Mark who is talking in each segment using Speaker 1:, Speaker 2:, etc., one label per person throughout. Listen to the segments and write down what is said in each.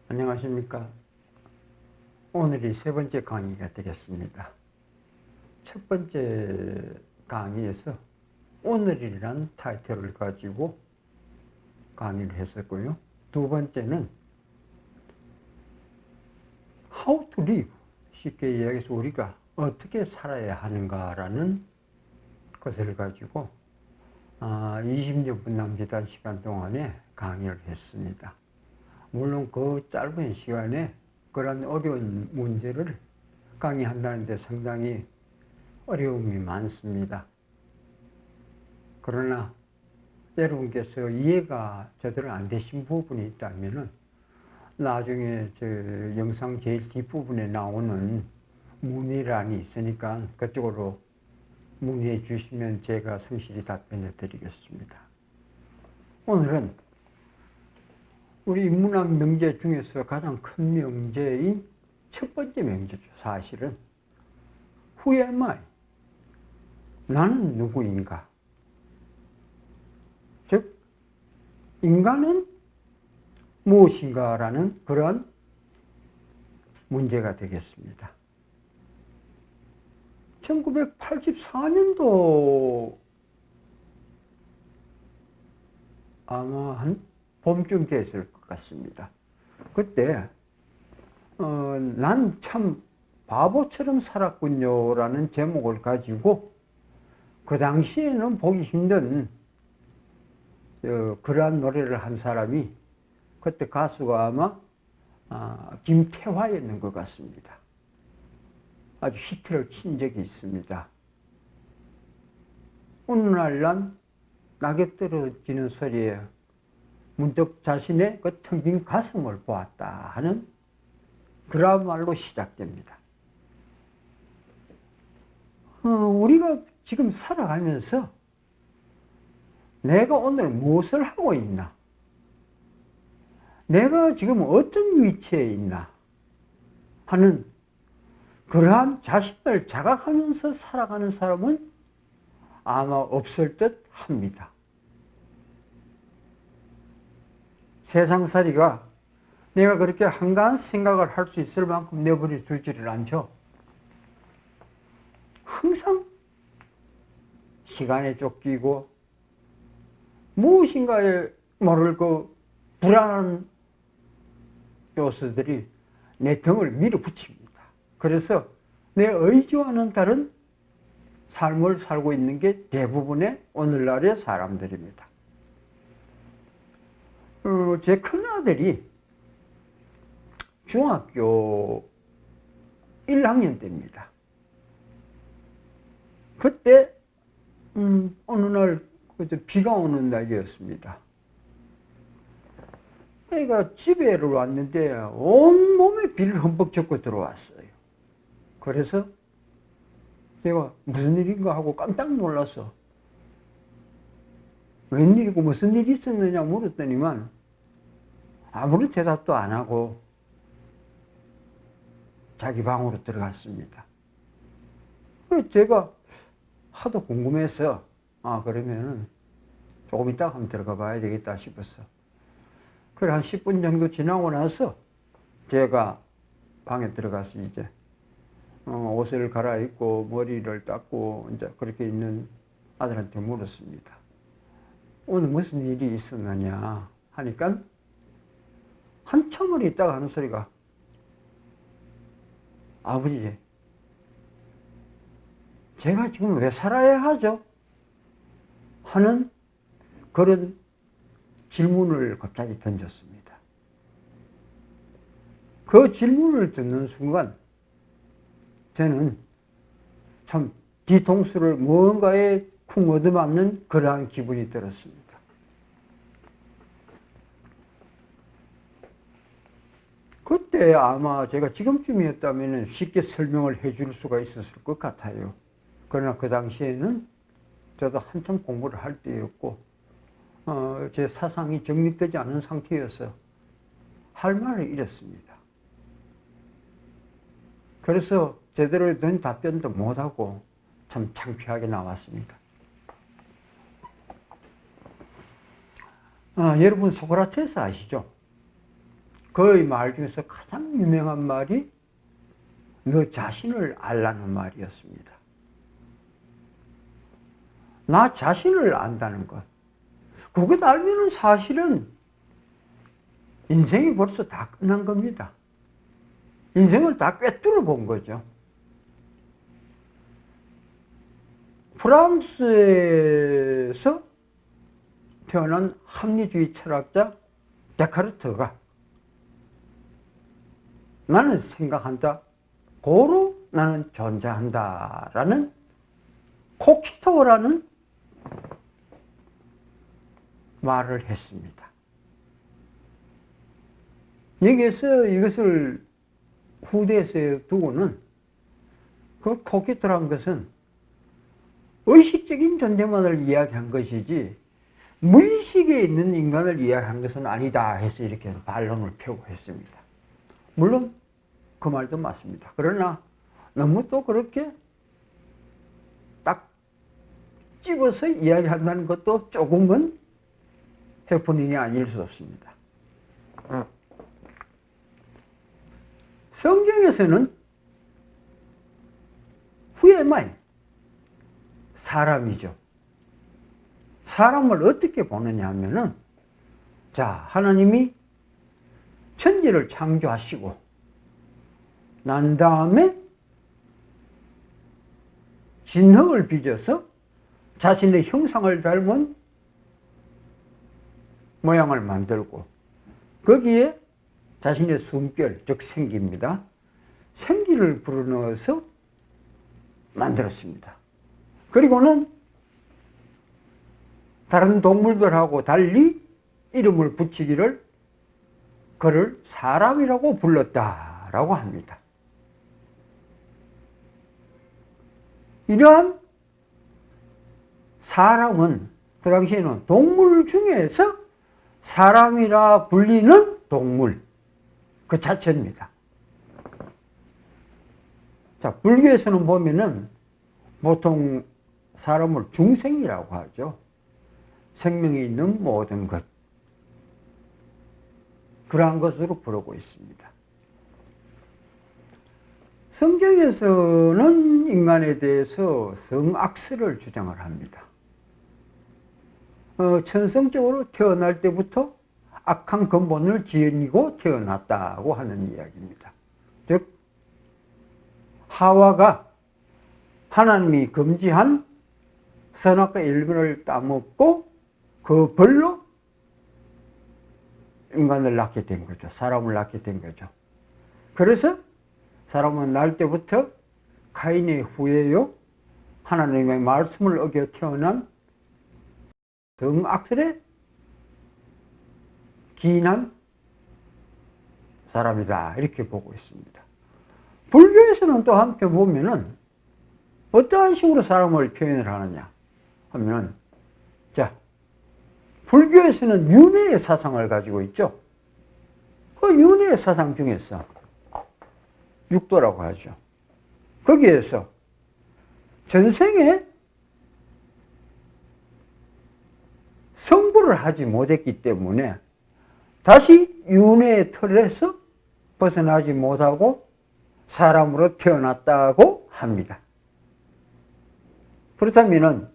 Speaker 1: 안녕하십니까. 오늘이 세 번째 강의가 되겠습니다. 첫 번째 강의에서 오늘이란 타이틀을 가지고 강의를 했었고요. 두 번째는 How to live, 쉽게 이야기해서 우리가 어떻게 살아야 하는가라는 것을 가지고 20여 분 남짓한 시간 동안에 강의를 했습니다. 물론 그 짧은 시간에 그런 어려운 문제를 강의한다는 데 상당히 어려움이 많습니다. 그러나 여러분께서 이해가 제대로 안 되신 부분이 있다면 나중에 저 영상 제일 뒷부분에 나오는 문의란이 있으니까 그쪽으로 문의해 주시면 제가 성실히 답변해 드리겠습니다. 오늘은 우리 인문학 명제 중에서 가장 큰 명제인 첫 번째 명제죠. 사실은 Who am I? 나는 누구인가? 즉 인간은 무엇인가라는 그러한 문제가 되겠습니다. 1984년도 아마 한 봄쯤 됐을 것 같습니다. 그때 난 참 바보처럼 살았군요 라는 제목을 가지고 그 당시에는 보기 힘든 그러한 노래를 한 사람이 그때 가수가 아마 김태화였는 것 같습니다. 아주 히트를 친 적이 있습니다. 어느 날 난 낙엽 떨어지는 소리에 문득 자신의 그 텅 빈 가슴을 보았다 하는 그런 말로 시작됩니다. 우리가 지금 살아가면서 내가 오늘 무엇을 하고 있나? 내가 지금 어떤 위치에 있나? 하는 그러한 자신을 자각하면서 살아가는 사람은 아마 없을 듯 합니다. 세상살이가 내가 그렇게 한가한 생각을 할 수 있을 만큼 내버려 두지를 않죠. 항상 시간에 쫓기고 무엇인가에 모를 그 불안한 요소들이 내 등을 밀어붙입니다. 그래서 내 의지와는 다른 삶을 살고 있는 게 대부분의 오늘날의 사람들입니다. 제 큰아들이 중학교 1학년 때입니다. 그때 어느 날 비가 오는 날이었습니다. 애가 집에를 왔는데 온몸에 비를 흠뻑 젖고 들어왔어요. 그래서 제가 무슨 일인가 하고 깜짝 놀라서 웬일이고 무슨 일이 있었느냐 물었더니만 아무런 대답도 안 하고 자기 방으로 들어갔습니다. 제가 하도 궁금해서 그러면은 조금 이따 한번 들어가 봐야 되겠다 싶어서 그래 한 10분 정도 지나고 나서 제가 방에 들어가서 이제 옷을 갈아입고 머리를 닦고 이제 그렇게 있는 아들한테 물었습니다. 오늘 무슨 일이 있었느냐 하니까 한참을 있다가 하는 소리가 아버지, 제가 지금 왜 살아야 하죠? 하는 그런 질문을 갑자기 던졌습니다. 그 질문을 듣는 순간 저는 참 뒤통수를 무언가에 쿵 얻어맞는 그러한 기분이 들었습니다. 그때 아마 제가 지금쯤이었다면 쉽게 설명을 해줄 수가 있었을 것 같아요. 그러나 그 당시에는 저도 한참 공부를 할 때였고, 제 사상이 정립되지 않은 상태여서 할 말을 잃었습니다. 그래서 제대로 된 답변도 못하고 참 창피하게 나왔습니다. 여러분 소크라테스 아시죠? 그의 말 중에서 가장 유명한 말이 너 자신을 알라는 말이었습니다. 나 자신을 안다는 것. 그것 알면은 사실은 인생이 벌써 다 끝난 겁니다. 인생을 다 꿰뚫어 본 거죠. 프랑스에서 태어난 합리주의 철학자 데카르트가 나는 생각한다, 고로 나는 존재한다 라는 코키토라는 말을 했습니다. 여기에서 이것을 후대에서 두고는 그 코키토란 것은 의식적인 존재만을 이야기한 것이지 무의식에 있는 인간을 이야기한 것은 아니다 해서 이렇게 반론을 펴고 했습니다. 물론 그 말도 맞습니다. 그러나 너무 또 그렇게 딱 집어서 이야기한다는 것도 조금은 해프닝이 아닐 수 없습니다. 성경에서는 후에마이 사람이죠. 사람을 어떻게 보느냐 하면은, 자, 하나님이 천지를 창조하시고 난 다음에 진흙을 빚어서 자신의 형상을 닮은 모양을 만들고 거기에 자신의 숨결, 즉 생기입니다. 생기를 불어넣어서 만들었습니다. 그리고는 다른 동물들하고 달리 이름을 붙이기를 그를 사람이라고 불렀다라고 합니다. 이러한 사람은 그 당시에는 동물 중에서 사람이라 불리는 동물 그 자체입니다. 자, 불교에서는 보면은 보통 사람을 중생이라고 하죠. 생명이 있는 모든 것. 그러한 것으로 부르고 있습니다. 성경에서는 인간에 대해서 성악설을 주장을 합니다. 천성적으로 태어날 때부터 악한 근본을 지니고 태어났다고 하는 이야기입니다. 즉 하와가 하나님이 금지한 선악과 일부를 따먹고 그 벌로 인간을 낳게 된 거죠. 사람을 낳게 된 거죠. 그래서 사람은 날 때부터 가인의 후예요, 하나님의 말씀을 어겨 태어난 성악설에 기인한 사람이다 이렇게 보고 있습니다. 불교에서는 또 한편 보면은 어떠한 식으로 사람을 표현을 하느냐 하면, 자, 불교에서는 윤회의 사상을 가지고 있죠. 그 윤회의 사상 중에서 육도라고 하죠. 거기에서 전생에 성불을 하지 못했기 때문에 다시 윤회의 틀에서 벗어나지 못하고 사람으로 태어났다고 합니다. 그렇다면은,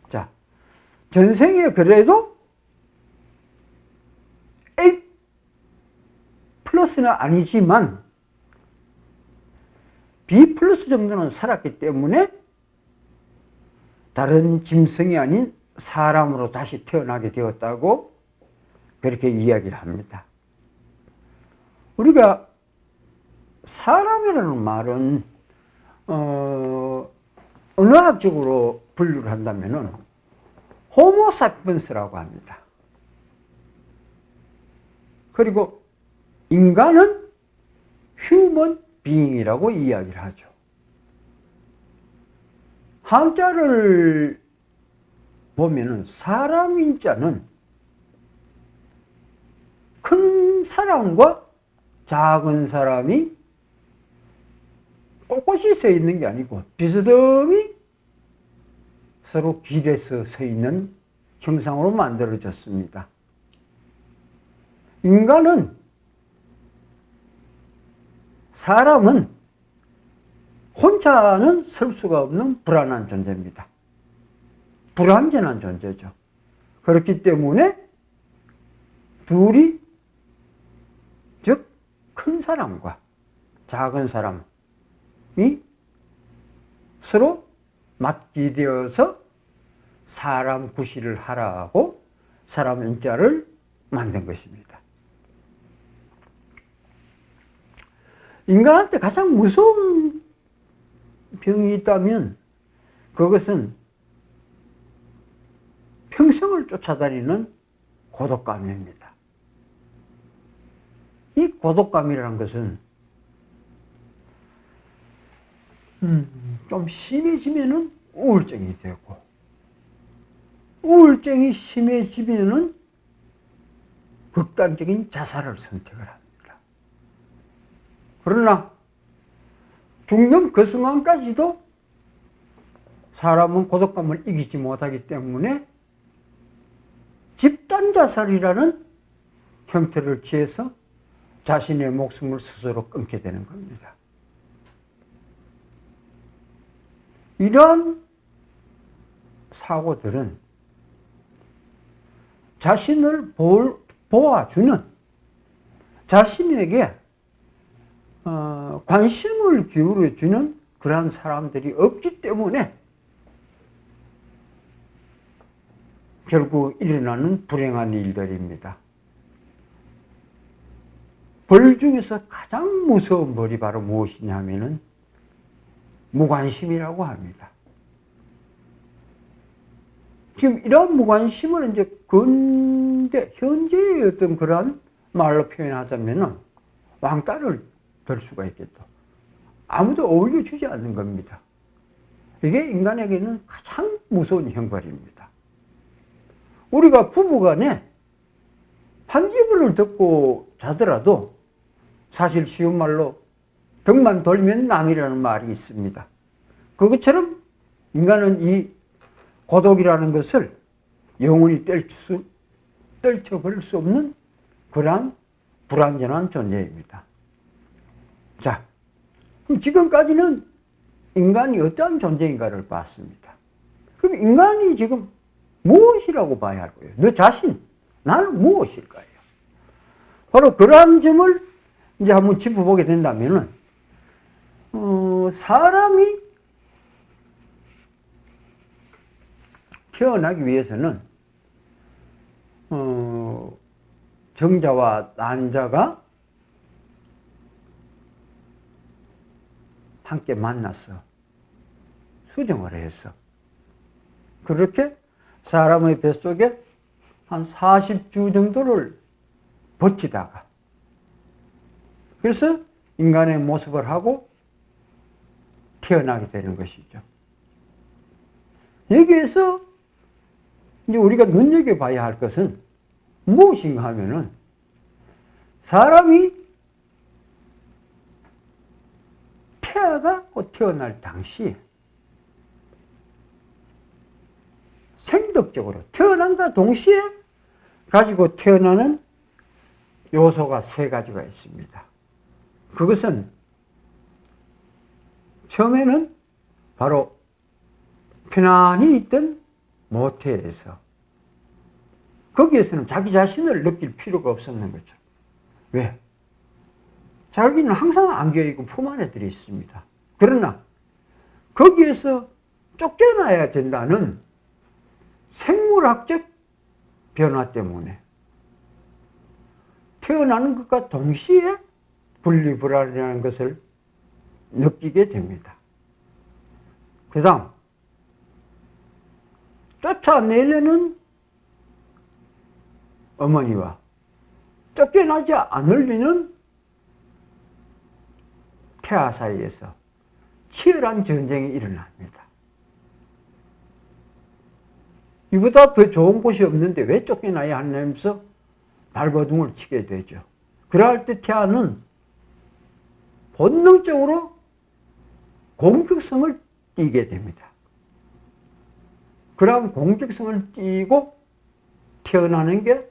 Speaker 1: 자, 전생에 그래도 A 플러스는 아니지만 B 플러스 정도는 살았기 때문에 다른 짐승이 아닌 사람으로 다시 태어나게 되었다고 그렇게 이야기를 합니다. 우리가 사람이라는 말은 언어학적으로 분류를 한다면은 호모사피엔스라고 합니다. 그리고 인간은 휴먼 비잉이라고 이야기를 하죠. 한자를 보면은 사람인자는 큰 사람과 작은 사람이 꼿꼿이 서 있는 게 아니고 비스듬히 서로 길에서 서 있는 형상으로 만들어졌습니다. 사람은 혼자는 설 수가 없는 불안한 존재입니다. 불완전한 존재죠. 그렇기 때문에 둘이, 즉 큰 사람과 작은 사람이 서로 맞기되어서 사람 구실을 하라고 사람 인자를 만든 것입니다. 인간한테 가장 무서운 병이 있다면 그것은 평생을 쫓아다니는 고독감입니다. 이 고독감이라는 것은 좀 심해지면은 우울증이 되고, 우울증이 심해지면은 극단적인 자살을 선택을 합니다. 그러나 죽는 그 순간까지도 사람은 고독감을 이기지 못하기 때문에 집단 자살이라는 형태를 취해서 자신의 목숨을 스스로 끊게 되는 겁니다. 이러한 사고들은 자신을 보아주는, 자신에게 관심을 기울여주는 그러한 사람들이 없기 때문에 결국 일어나는 불행한 일들입니다. 벌 중에서 가장 무서운 벌이 바로 무엇이냐면은 무관심이라고 합니다. 지금 이런 무관심을 이제 현재의 어떤 그런 말로 표현하자면은 왕따를 될 수가 있겠죠. 아무도 어울려주지 않는 겁니다. 이게 인간에게는 가장 무서운 형벌입니다. 우리가 부부간에 한기분을 듣고 자더라도 사실 쉬운 말로 등만 돌면 남이라는 말이 있습니다. 그것처럼 인간은 이 고독이라는 것을 영원히 떨쳐버릴 수 없는 그러한 불완전한 존재입니다. 자, 그럼 지금까지는 인간이 어떠한 존재인가를 봤습니다. 그럼 인간이 지금 무엇이라고 봐야 할 거예요? 너 자신, 나는 무엇일까요? 바로 그러한 점을 이제 한번 짚어보게 된다면은, 사람이 태어나기 위해서는, 정자와 난자가 함께 만나서 수정을 해서 그렇게 사람의 뱃속에 한 40주 정도를 버티다가 그래서 인간의 모습을 하고 태어나게 되는 것이죠. 여기에서 이제 우리가 눈여겨봐야 할 것은 무엇인가 하면은 사람이 태어날 당시 생덕적으로 태어난과 동시에 가지고 태어나는 요소가 세 가지가 있습니다. 그것은 처음에는 바로 편안히 있던 모태에서 거기에서는 자기 자신을 느낄 필요가 없었는 거죠. 왜? 자기는 항상 안겨있고 품 안에 들어 있습니다. 그러나 거기에서 쫓겨나야 된다는 생물학적 변화 때문에 태어나는 것과 동시에 분리불안이라는 것을 느끼게 됩니다. 그 다음 쫓아내려는 어머니와 쫓겨나지 않으려는 태아 사이에서 치열한 전쟁이 일어납니다. 이보다 더 좋은 곳이 없는데 왜 쫓겨나야 하냐면서 발버둥을 치게 되죠. 그럴 때 태아는 본능적으로 공격성을 띠게 됩니다. 그런 공격성을 띠고 태어나는 게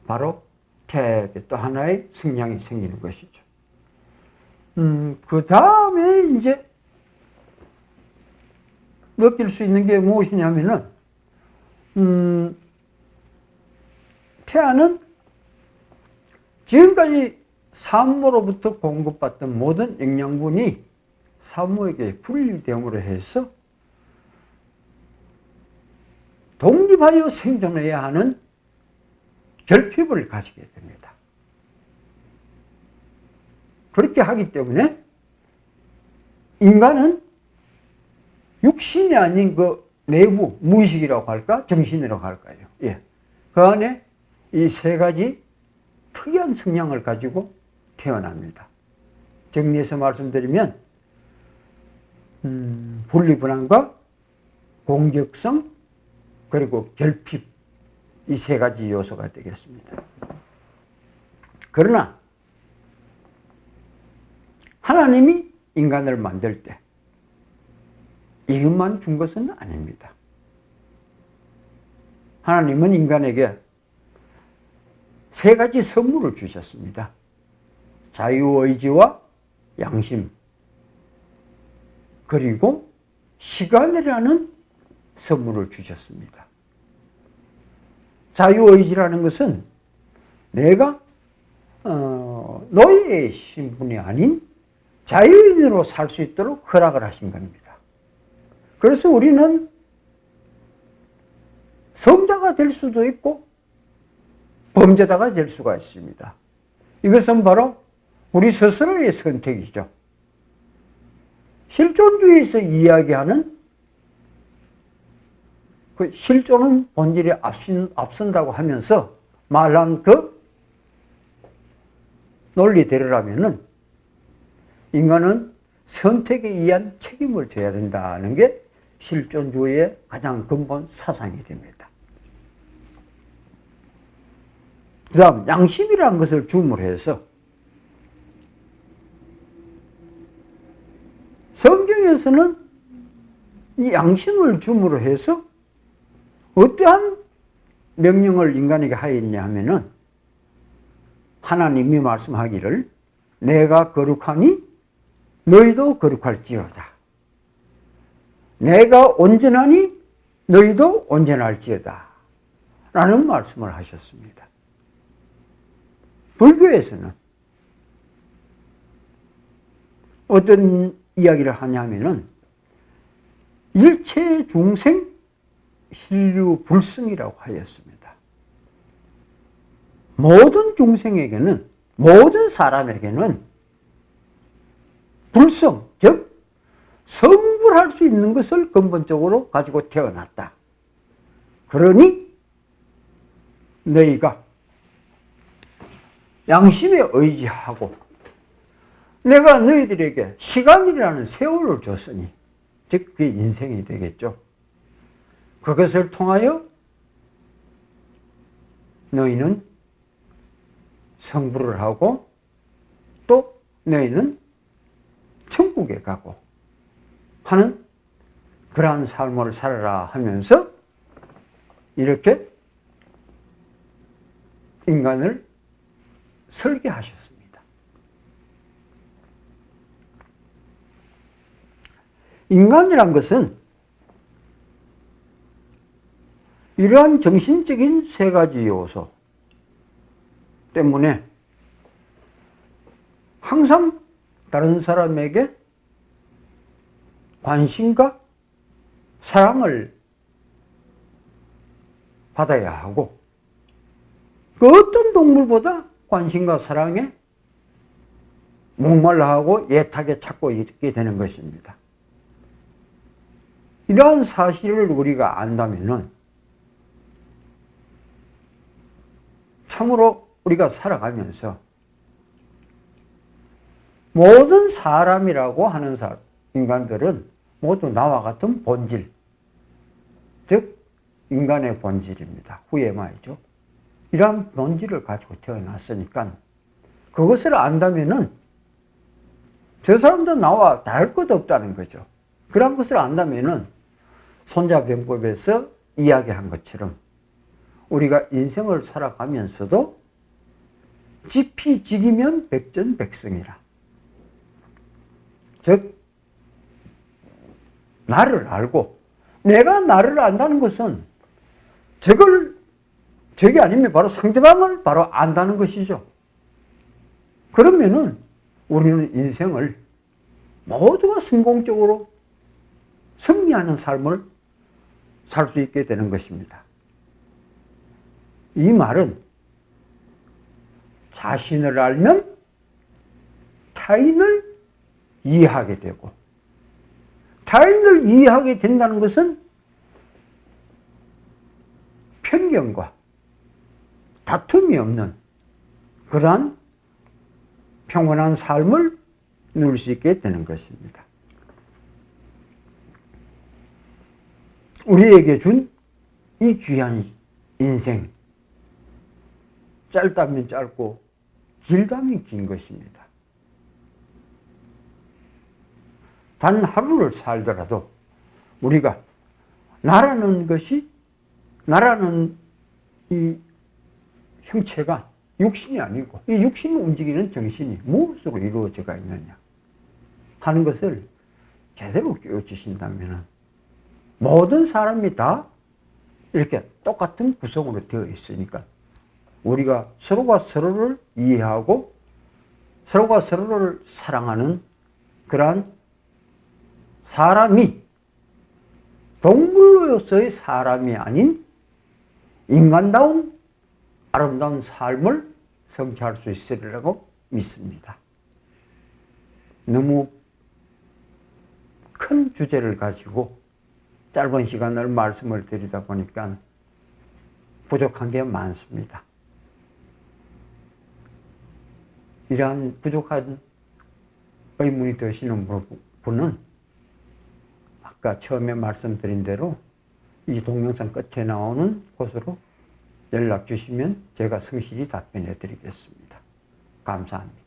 Speaker 1: 바로 태아의 또 하나의 성향이 생기는 것이죠. 그 다음에 이제 느낄 수 있는 게 무엇이냐면은, 태아는 지금까지 산모로부터 공급받던 모든 영양분이 산모에게 분리됨으로 해서 독립하여 생존해야 하는 결핍을 가지게 됩니다. 그렇게 하기 때문에 인간은 육신이 아닌 그 내부, 무의식이라고 할까? 정신이라고 할까요? 예. 그 안에 이 세 가지 특이한 성향을 가지고 태어납니다. 정리해서 말씀드리면, 분리불안과 공격성, 그리고 결핍, 이 세 가지 요소가 되겠습니다. 그러나 하나님이 인간을 만들 때 이것만 준 것은 아닙니다. 하나님은 인간에게 세 가지 선물을 주셨습니다. 자유의지와 양심, 그리고 시간이라는 선물을 주셨습니다. 자유의지라는 것은 내가 노예의 신분이 아닌 자유인으로 살 수 있도록 허락을 하신 겁니다. 그래서 우리는 성자가 될 수도 있고 범죄자가 될 수가 있습니다. 이것은 바로 우리 스스로의 선택이죠. 실존주의에서 이야기하는 그 실존은 본질이 앞선다고 하면서 말한 그 논리대로라면은 인간은 선택에 의한 책임을 져야 된다는 게 실존주의의 가장 근본 사상이 됩니다. 그 다음 양심이라는 것을 줌으로 해서 성경에서는 이 양심을 줌으로 해서 어떠한 명령을 인간에게 하였냐 하면은 하나님이 말씀하기를 내가 거룩하니 너희도 거룩할지어다. 내가 온전하니 너희도 온전할지어다. 라는 말씀을 하셨습니다. 불교에서는 어떤 이야기를 하냐면은 일체 중생 신류 불승이라고 하였습니다. 모든 중생에게는, 모든 사람에게는 불성, 즉 성불할 수 있는 것을 근본적으로 가지고 태어났다. 그러니 너희가 양심에 의지하고 내가 너희들에게 시간이라는 세월을 줬으니, 즉 그게 인생이 되겠죠. 그것을 통하여 너희는 성불을 하고 또 너희는 천국에 가고 하는 그러한 삶을 살아라 하면서 이렇게 인간을 설계하셨습니다. 인간이란 것은 이러한 정신적인 세 가지 요소 때문에 항상 다른 사람에게 관심과 사랑을 받아야 하고 그 어떤 동물보다 관심과 사랑에 목말라하고 애타게 찾고 있게 되는 것입니다. 이러한 사실을 우리가 안다면은 참으로 우리가 살아가면서 모든 사람이라고 하는 인간들은 모두 나와 같은 본질, 즉 인간의 본질입니다. 후에 말이죠. 이러한 본질을 가지고 태어났으니까 그것을 안다면은 저 사람도 나와 다를 것 없다는 거죠. 그런 것을 안다면은 손자병법에서 이야기한 것처럼 우리가 인생을 살아가면서도 지피지기면 백전백승이라. 즉 나를 알고 내가 나를 안다는 것은 저게 아니면 바로 상대방을 바로 안다는 것이죠. 그러면은 우리는 인생을 모두가 성공적으로 승리하는 삶을 살 수 있게 되는 것입니다. 이 말은 자신을 알면 타인을 이해하게 되고, 타인을 이해하게 된다는 것은 편견과 다툼이 없는 그러한 평온한 삶을 누릴 수 있게 되는 것입니다. 우리에게 준 이 귀한 인생, 짧다면 짧고 길다면 긴 것입니다. 단 하루를 살더라도 우리가 나라는 이 형체가 육신이 아니고 이 육신을 움직이는 정신이 무엇으로 이루어져가 있느냐 하는 것을 제대로 깨우치신다면 모든 사람이 다 이렇게 똑같은 구성으로 되어 있으니까 우리가 서로가 서로를 이해하고 서로가 서로를 사랑하는 그러한 사람이 동물로서의 사람이 아닌 인간다운 아름다운 삶을 성취할 수 있으리라고 믿습니다. 너무 큰 주제를 가지고 짧은 시간을 말씀을 드리다 보니까 부족한 게 많습니다. 이러한 부족한 의문이 드시는 분은 아까 처음에 말씀드린 대로 이 동영상 끝에 나오는 곳으로 연락 주시면 제가 성실히 답변해 드리겠습니다. 감사합니다.